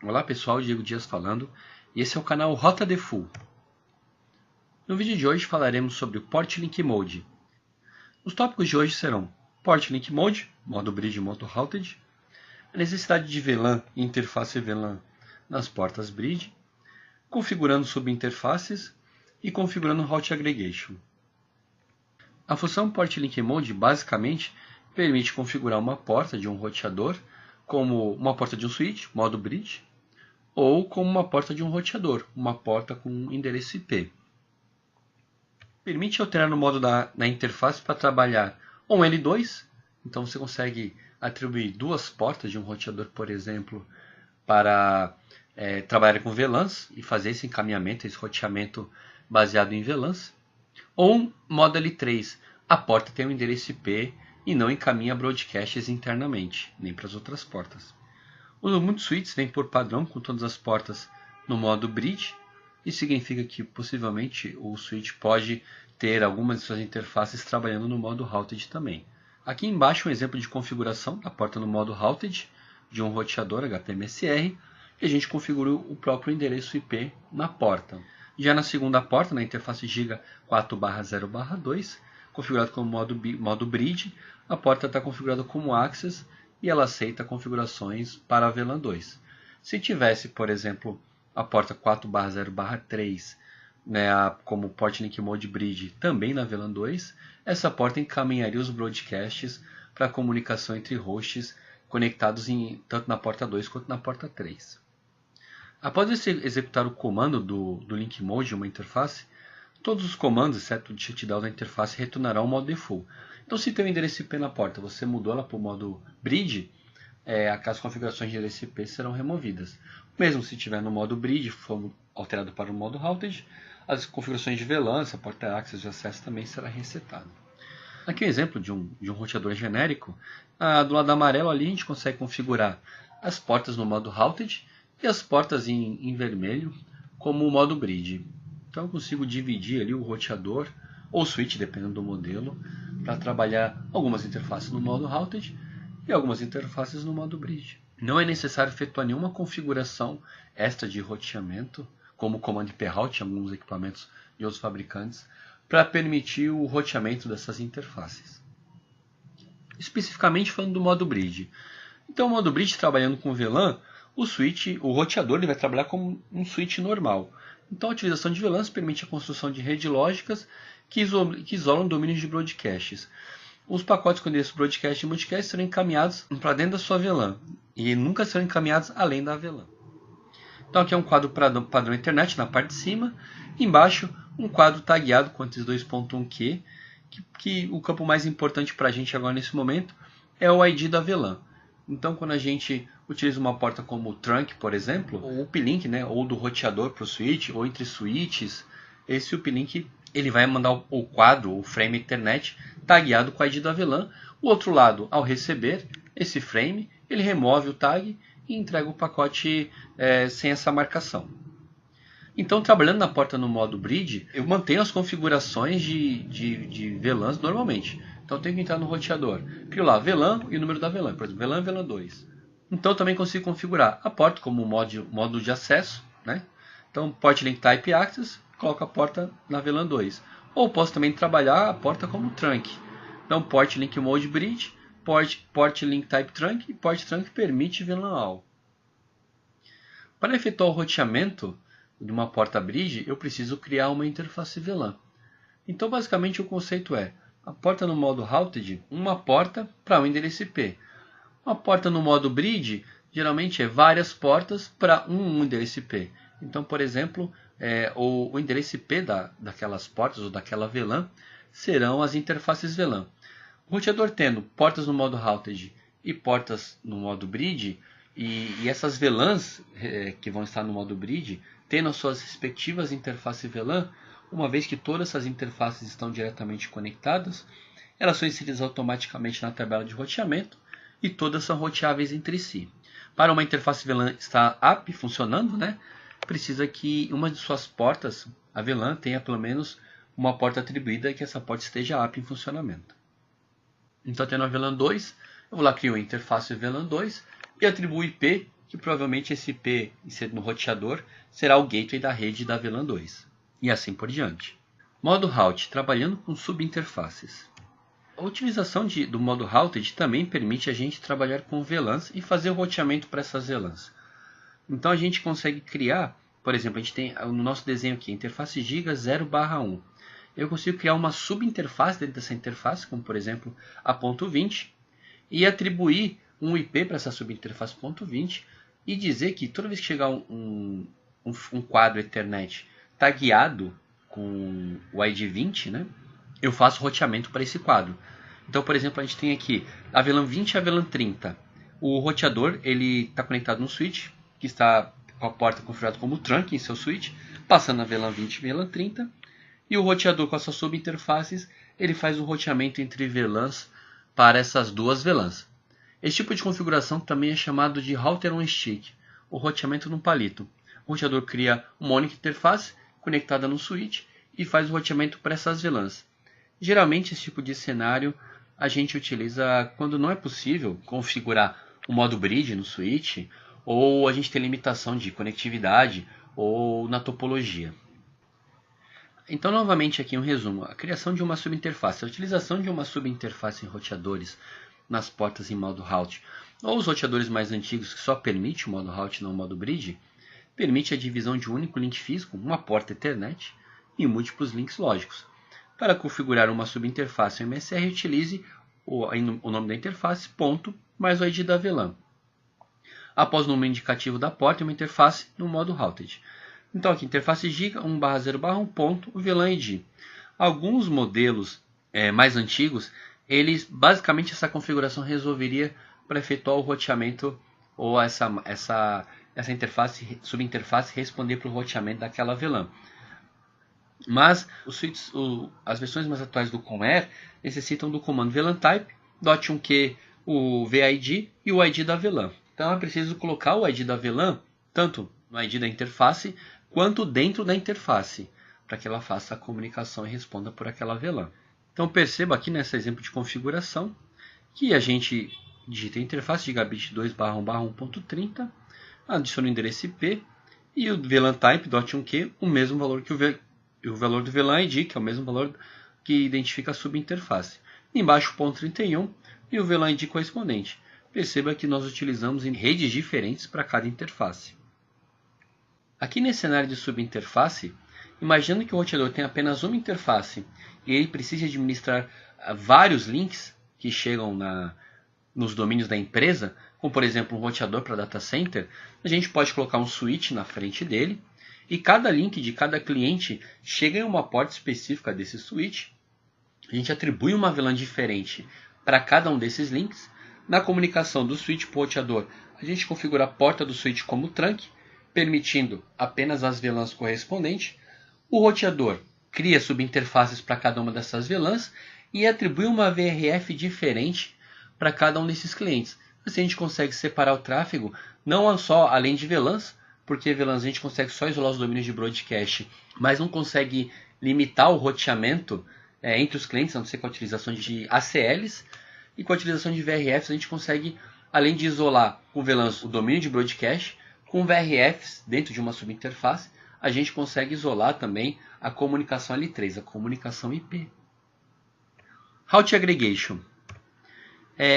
Olá pessoal, Diego Dias falando, e esse é o canal Rota Default. No vídeo de hoje falaremos sobre o Port Link Mode. Os tópicos de hoje serão Port Link Mode, modo bridge e modo routed, a necessidade de VLAN e interface VLAN nas portas bridge, configurando subinterfaces e configurando Route Aggregation. A função Port Link Mode basicamente permite configurar uma porta de um roteador como uma porta de um switch, modo bridge, ou como uma porta de um roteador, uma porta com endereço IP. Permite alterar o modo da interface para trabalhar um L2, então você consegue atribuir duas portas de um roteador, por exemplo, para trabalhar com VLANs e fazer esse encaminhamento, esse roteamento baseado em VLANs. Ou modo L3, a porta tem um endereço IP e não encaminha broadcasts internamente, nem para as outras portas. Muitos switches vêm por padrão com todas as portas no modo bridge. Isso significa que possivelmente o switch pode ter algumas de suas interfaces trabalhando no modo routed também. Aqui embaixo um exemplo de configuração da porta no modo routed de um roteador HPMSR e a gente configura o próprio endereço IP na porta. Já na segunda porta, na interface Giga 4/0/2, configurado como modo bridge, a porta está configurada como access e ela aceita configurações para a VLAN 2. Se tivesse, por exemplo, a porta 4/0/3 como Port Link Mode Bridge também na VLAN 2, essa porta encaminharia os broadcasts para a comunicação entre hosts conectados tanto na porta 2 quanto na porta 3. Após executar o comando do Link Mode, uma interface, todos os comandos, exceto o de shutdown da interface, retornarão ao modo default. Então, se tem o endereço IP na porta, você mudou ela para o modo bridge, as configurações de endereço IP serão removidas. Mesmo se estiver no modo bridge, for alterado para o modo routed, as configurações de VLAN, a porta access de acesso também será resetada. Aqui é um exemplo de um roteador genérico. Do lado amarelo ali a gente consegue configurar as portas no modo routed e as portas em vermelho como o modo bridge. Então eu consigo dividir ali o roteador ou switch, dependendo do modelo, para trabalhar algumas interfaces no modo routed e algumas interfaces no modo bridge. Não é necessário efetuar nenhuma configuração extra de roteamento, como o comando iproute em alguns equipamentos de outros fabricantes, para permitir o roteamento dessas interfaces. Especificamente falando do modo bridge. Então o modo bridge, trabalhando com VLAN, o roteador ele vai trabalhar como um switch normal. Então a utilização de VLANs permite a construção de redes lógicas que isolam domínios de broadcasts. Os pacotes com endereço broadcast e multicast serão encaminhados para dentro da sua VLAN e nunca serão encaminhados além da VLAN. Então aqui é um quadro padrão internet na parte de cima, embaixo um quadro tagueado com esses 2.1Q, que o campo mais importante para a gente agora nesse momento é o ID da VLAN. Então quando a gente utiliza uma porta como o trunk, por exemplo, ou o uplink, ou do roteador para o switch, ou entre switches, esse uplink ele vai mandar o quadro, o frame Ethernet, tagueado com a ID da VLAN. O outro lado, ao receber esse frame, ele remove o tag e entrega o pacote sem essa marcação. Então, trabalhando na porta no modo bridge, eu mantenho as configurações de VLANs normalmente. Então, eu tenho que entrar no roteador, crio lá VLAN e o número da VLAN, por exemplo, VLAN, VLAN 2. Então, eu também consigo configurar a porta como modo de acesso. Então, Port Link Type Access, coloco a porta na VLAN 2. Ou posso também trabalhar a porta como trunk. Então, Port Link Mode Bridge, Port Link Type Trunk e Port Trunk permite VLAN All. Para efetuar o roteamento de uma porta bridge, eu preciso criar uma interface VLAN. Então, basicamente, o conceito é a porta no modo routed, uma porta para um endereço IP. Uma porta no modo bridge, geralmente é várias portas para um endereço IP. Então, por exemplo, o endereço IP daquelas portas ou daquela VLAN serão as interfaces VLAN. O roteador tendo portas no modo routed e portas no modo bridge, e essas VLANs que vão estar no modo bridge, tendo as suas respectivas interfaces VLAN, uma vez que todas essas interfaces estão diretamente conectadas, elas são inseridas automaticamente na tabela de roteamento e todas são roteáveis entre si. Para uma interface VLAN estar apta funcionando, precisa que uma de suas portas, a VLAN, tenha pelo menos uma porta atribuída e que essa porta esteja apta em funcionamento. Então, tendo a VLAN 2, eu vou lá criar uma interface VLAN 2 e atribuo o IP que provavelmente esse IP, sendo no roteador, será o gateway da rede da VLAN 2. E assim por diante. Modo Route, trabalhando com subinterfaces. A utilização do modo Routed também permite a gente trabalhar com VLANs e fazer o roteamento para essas VLANs. Então a gente consegue criar, por exemplo, a gente tem no nosso desenho aqui, interface giga 0/1. Eu consigo criar uma subinterface dentro dessa interface, como por exemplo a ponto .20, e atribuir um IP para essa subinterface ponto .20 e dizer que toda vez que chegar um quadro Ethernet tagueado com o ID 20, né, eu faço roteamento para esse quadro. Então, por exemplo, a gente tem aqui a VLAN 20 e a VLAN 30. O roteador está conectado no switch, que está com a porta configurada como trunk em seu switch, passando a VLAN 20 e VLAN 30. E o roteador com essas subinterfaces, ele faz o roteamento entre VLANs para essas duas VLANs. Esse tipo de configuração também é chamado de router on stick, ou roteamento no palito. O roteador cria uma única interface conectada no switch e faz o roteamento para essas VLANs. Geralmente esse tipo de cenário a gente utiliza quando não é possível configurar o modo bridge no switch, ou a gente tem limitação de conectividade ou na topologia. Então, novamente aqui um resumo. A criação de uma subinterface, a utilização de uma subinterface em roteadores nas portas em modo route, ou os roteadores mais antigos que só permite o modo route, não o modo bridge, permite a divisão de um único link físico, uma porta Ethernet, em múltiplos links lógicos. Para configurar uma subinterface MSR, utilize o nome da interface, ponto, mais o ID da VLAN. Após o número indicativo da porta, uma interface no modo routed. Então aqui, interface giga 1/0/1 ponto, o VLAN ID. Alguns modelos mais antigos, basicamente essa configuração resolveria para efetuar o roteamento ou essa subinterface responder para o roteamento daquela VLAN. Mas as versões mais atuais do ComAir necessitam do comando VLAN type, .1q, o VID e o ID da VLAN. Então é preciso colocar o ID da VLAN tanto no ID da interface quanto dentro da interface, para que ela faça a comunicação e responda por aquela VLAN. Então perceba aqui nesse exemplo de configuração que a gente digita a interface gigabit 2/1/1.30, adiciona o endereço IP e o VLAN type .1q, o mesmo valor que o valor do VLAN ID, que é o mesmo valor que identifica a subinterface. Embaixo o ponto 31 e o VLAN ID correspondente. Perceba que nós utilizamos em redes diferentes para cada interface. Aqui nesse cenário de subinterface, imagina que o roteador tem apenas uma interface e ele precisa administrar vários links que chegam nos domínios da empresa, como por exemplo um roteador para data center. A gente pode colocar um switch na frente dele e cada link de cada cliente chega em uma porta específica desse switch. A gente atribui uma VLAN diferente para cada um desses links. Na comunicação do switch para o roteador, a gente configura a porta do switch como trunk, permitindo apenas as VLANs correspondentes. O roteador cria subinterfaces para cada uma dessas VLANs e atribui uma VRF diferente para cada um desses clientes. Assim a gente consegue separar o tráfego, não só além de VLANs, porque VLANs a gente consegue só isolar os domínios de broadcast, mas não consegue limitar o roteamento entre os clientes, a não ser com a utilização de ACLs. E com a utilização de VRFs a gente consegue, além de isolar com VLANs o domínio de broadcast, com VRFs dentro de uma subinterface, a gente consegue isolar também a comunicação L3, a comunicação IP. Route Aggregation.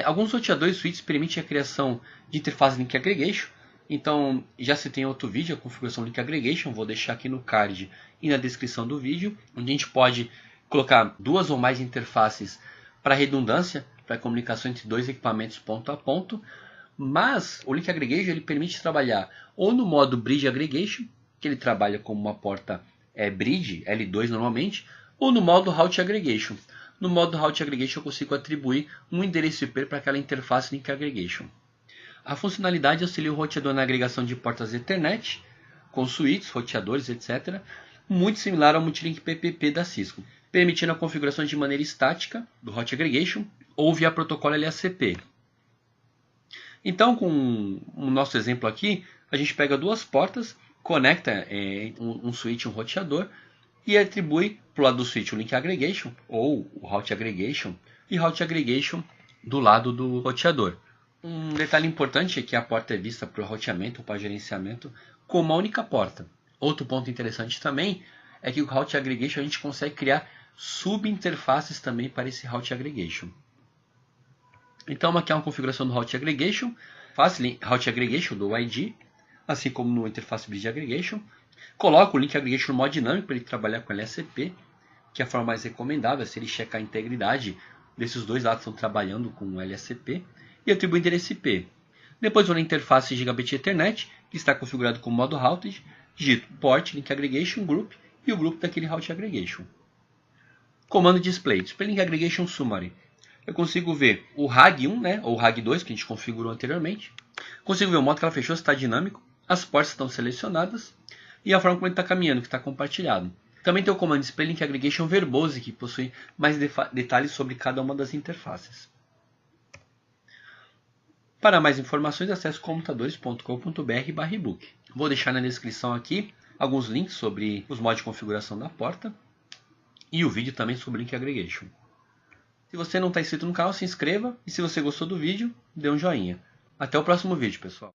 Alguns roteadores switches permitem a criação de interface Link Aggregation. Então, já citei em outro vídeo a configuração Link Aggregation, vou deixar aqui no card e na descrição do vídeo, onde a gente pode colocar duas ou mais interfaces para redundância, para comunicação entre dois equipamentos ponto a ponto. Mas o Link Aggregation ele permite trabalhar ou no modo Bridge Aggregation, que ele trabalha como uma porta Bridge, L2 normalmente, ou no modo Route Aggregation. No modo Route Aggregation eu consigo atribuir um endereço IP para aquela interface Link Aggregation. A funcionalidade auxilia o roteador na agregação de portas Ethernet, com switches, roteadores, etc., muito similar ao Multilink PPP da Cisco, permitindo a configuração de maneira estática do Route Aggregation ou via protocolo LACP. Então, com o nosso exemplo aqui, a gente pega duas portas, conecta um switch e um roteador e atribui para o lado do switch o Link Aggregation ou o Route Aggregation e Route Aggregation do lado do roteador. Um detalhe importante é que a porta é vista para o roteamento ou para gerenciamento como uma única porta. Outro ponto interessante também é que o Route Aggregation a gente consegue criar subinterfaces também para esse Route Aggregation. Então aqui é uma configuração do Route Aggregation, Route Aggregation do ID, assim como no Interface Bridge Aggregation. Coloco o Link Aggregation no modo dinâmico para ele trabalhar com LSCP, que é a forma mais recomendável, se ele checar a integridade desses dois lados que estão trabalhando com o LSCP, e atribuo o endereço IP. Depois vou na interface Gigabit Ethernet, que está configurado com modo routed, digito port, link aggregation, group e o grupo daquele route aggregation. Comando display link aggregation summary. Eu consigo ver o RAG1, né, ou RAG2, que a gente configurou anteriormente. Consigo ver o modo que ela fechou, se está dinâmico, as portas estão selecionadas e a forma como ele está caminhando, que está compartilhado. Também tem o comando display link aggregation verbose, que possui mais detalhes sobre cada uma das interfaces. Para mais informações, acesse computadores.com.br/ebook. Vou deixar na descrição aqui alguns links sobre os modos de configuração da porta e o vídeo também sobre Link Aggregation. Se você não está inscrito no canal, se inscreva e se você gostou do vídeo, dê um joinha. Até o próximo vídeo, pessoal.